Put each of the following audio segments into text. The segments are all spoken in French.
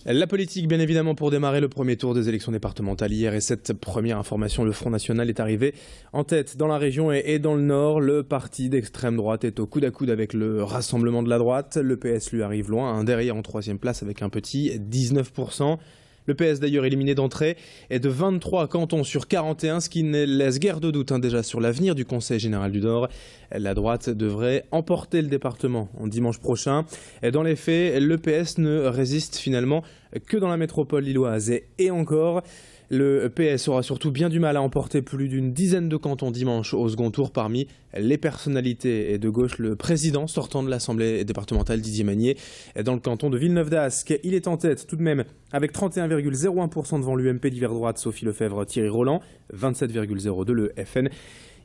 La politique, bien évidemment, pour démarrer le premier tour des élections départementales hier. Et cette première information, le Front National est arrivé en tête dans la région et dans le Nord. Le parti d'extrême droite est au coude à coude avec le Rassemblement de la droite. Le PS lui arrive loin, derrière en troisième place avec un petit 19%. Le PS d'ailleurs éliminé d'entrée est de 23 cantons sur 41, ce qui ne laisse guère de doute déjà sur l'avenir du Conseil général du Nord. La droite devrait emporter le département en dimanche prochain. Dans les faits, le PS ne résiste finalement que dans la métropole lilloise. Et encore, le PS aura surtout bien du mal à emporter plus d'une dizaine de cantons dimanche au second tour. Parmi les personnalités de gauche, le président sortant de l'Assemblée départementale Didier Magnier dans le canton de Villeneuve-d'Ascq. Il est en tête tout de même avec 31,01% devant l'UMP d'hiver droite Sophie Lefebvre Thierry Roland, 27,02% le FN.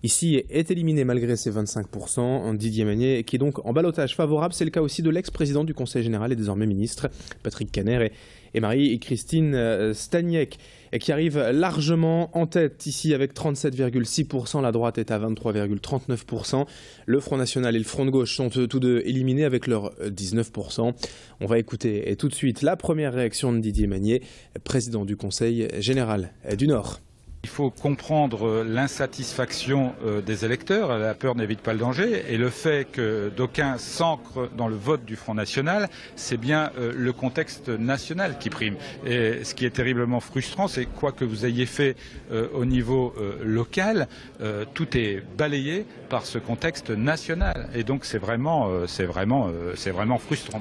Ici est éliminé malgré ses 25%, Didier Magnier qui est donc en ballottage favorable. C'est le cas aussi de l'ex-président du Conseil général et désormais ministre, Patrick Caner et Marie-Christine Staniek, qui arrive largement en tête ici avec 37,6%. La droite est à 23,39%. Le Front National et le Front de Gauche sont tous deux éliminés avec leurs 19%. On va écouter tout de suite la première réaction de Didier Magnier, président du Conseil général du Nord. Il faut comprendre l'insatisfaction des électeurs, la peur n'évite pas le danger, et le fait que d'aucuns s'ancrent dans le vote du Front National, c'est bien le contexte national qui prime. Et ce qui est terriblement frustrant, c'est quoi que vous ayez fait au niveau local, tout est balayé par ce contexte national. Et donc c'est vraiment frustrant.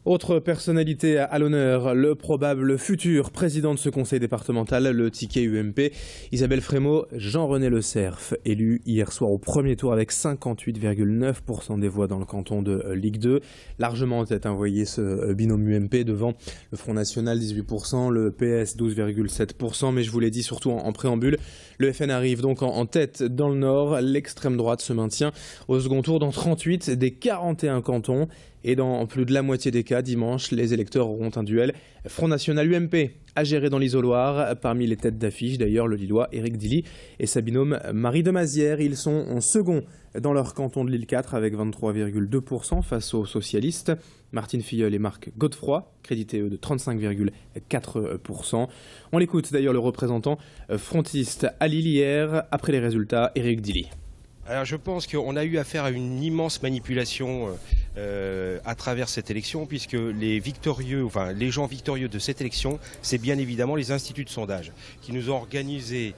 Autre personnalité à l'honneur, le probable futur président de ce conseil départemental, le ticket UMP, Isabelle Frémaux, Jean-René Le Cerf, élu hier soir au premier tour avec 58,9% des voix dans le canton de Ligue 2. Largement en tête, voyez ce binôme UMP devant le Front National 18%, le PS 12,7%, mais je vous l'ai dit surtout en préambule, le FN arrive donc en tête dans le Nord. L'extrême droite se maintient au second tour dans 38 des 41 cantons. Et dans plus de la moitié des cas, dimanche, les électeurs auront un duel Front National UMP à gérer dans l'isoloir. Parmi les têtes d'affiche, d'ailleurs, le Lillois Éric Dilly et sa binôme Marie de Mazières. Ils sont en second dans leur canton de l'île 4 avec 23,2% face aux socialistes. Martine Filleul et Marc Godefroy, crédités eux de 35,4%. On l'écoute d'ailleurs le représentant frontiste à Lille hier après les résultats, Éric Dilly. Alors je pense qu'on a eu affaire à une immense manipulation à travers cette élection, puisque les gens victorieux de cette élection, c'est bien évidemment les instituts de sondage qui nous ont organisé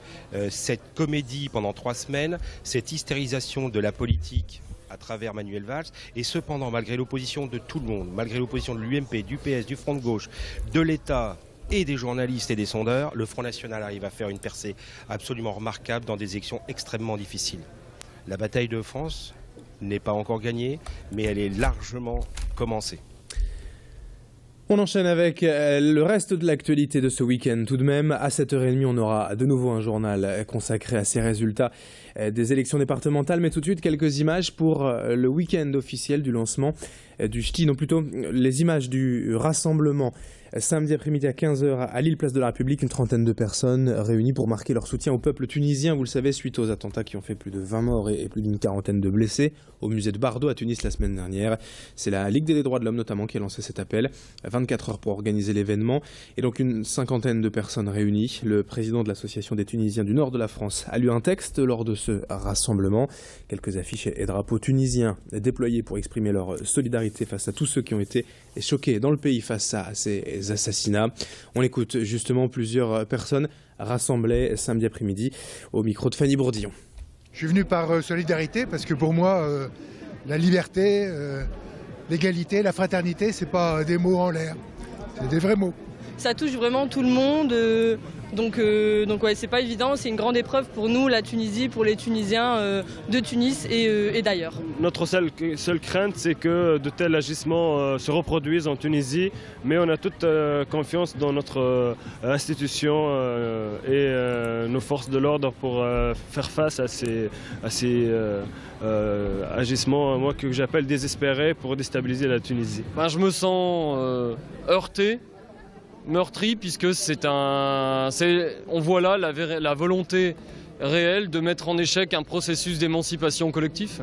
cette comédie pendant 3 semaines, cette hystérisation de la politique à travers Manuel Valls, et cependant, malgré l'opposition de tout le monde, malgré l'opposition de l'UMP, du PS, du Front de Gauche, de l'État et des journalistes et des sondeurs, le Front National arrive à faire une percée absolument remarquable dans des élections extrêmement difficiles. La bataille de France n'est pas encore gagnée, mais elle est largement commencée. On enchaîne avec le reste de l'actualité de ce week-end. Tout de même, à 7h30, on aura de nouveau un journal consacré à ces résultats des élections départementales. Mais tout de suite, quelques images pour le week-end officiel du lancement du ch'ti, non plutôt les images du rassemblement. Samedi après-midi à 15h à Lille, place de la République, une trentaine de personnes réunies pour marquer leur soutien au peuple tunisien, vous le savez, suite aux attentats qui ont fait plus de 20 morts et plus d'une quarantaine de blessés au musée de Bardo à Tunis la semaine dernière. C'est la Ligue des droits de l'homme notamment qui a lancé cet appel. 24 heures pour organiser l'événement et donc une cinquantaine de personnes réunies. Le président de l'association des Tunisiens du nord de la France a lu un texte lors de ce rassemblement. Quelques affiches et drapeaux tunisiens déployés pour exprimer leur solidarité face à tous ceux qui ont été choqués dans le pays face à ces assassinats. On écoute justement plusieurs personnes rassemblées samedi après-midi au micro de Fanny Bourdillon. Je suis venu par solidarité parce que pour moi, la liberté, l'égalité, la fraternité, c'est pas des mots en l'air, c'est des vrais mots. Ça touche vraiment tout le monde, donc ouais, c'est pas évident, c'est une grande épreuve pour nous, la Tunisie, pour les Tunisiens de Tunis et d'ailleurs. Notre seule crainte, c'est que de tels agissements se reproduisent en Tunisie, mais on a toute confiance dans notre institution et nos forces de l'ordre pour faire face à ces agissements, moi que j'appelle désespérés, pour déstabiliser la Tunisie. Je me sens meurtri, puisque on voit là la volonté réelle de mettre en échec un processus d'émancipation collectif.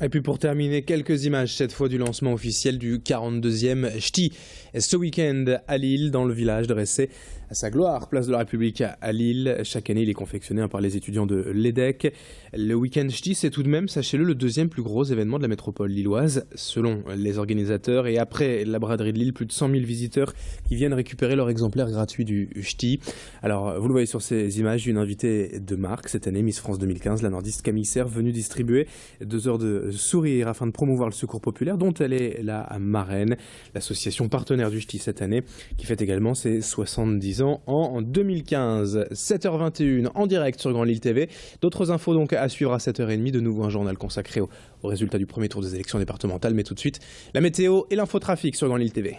Et puis pour terminer, quelques images cette fois du lancement officiel du 42e Ch'ti. Ce week-end à Lille, dans le village dressé à sa gloire, place de la République à Lille. Chaque année, il est confectionné par les étudiants de l'EDEC. Le week-end Ch'ti, c'est tout de même, sachez-le, le deuxième plus gros événement de la métropole lilloise, selon les organisateurs. Et après la braderie de Lille, plus de 100 000 visiteurs qui viennent récupérer leur exemplaire gratuit du Ch'ti. Alors, vous le voyez sur ces images, une invitée de marque cette année, Miss France 2015, la nordiste Camille Serre, venue distribuer 2 heures de sourire afin de promouvoir le secours populaire dont elle est la marraine, l'association partenaire du Ch'ti cette année qui fête également ses 70 ans en 2015. 7h21 en direct sur Grand Lille TV. D'autres infos donc à suivre à 7h30, de nouveau un journal consacré aux résultats du premier tour des élections départementales, mais tout de suite la météo et l'infotrafic sur Grand Lille TV.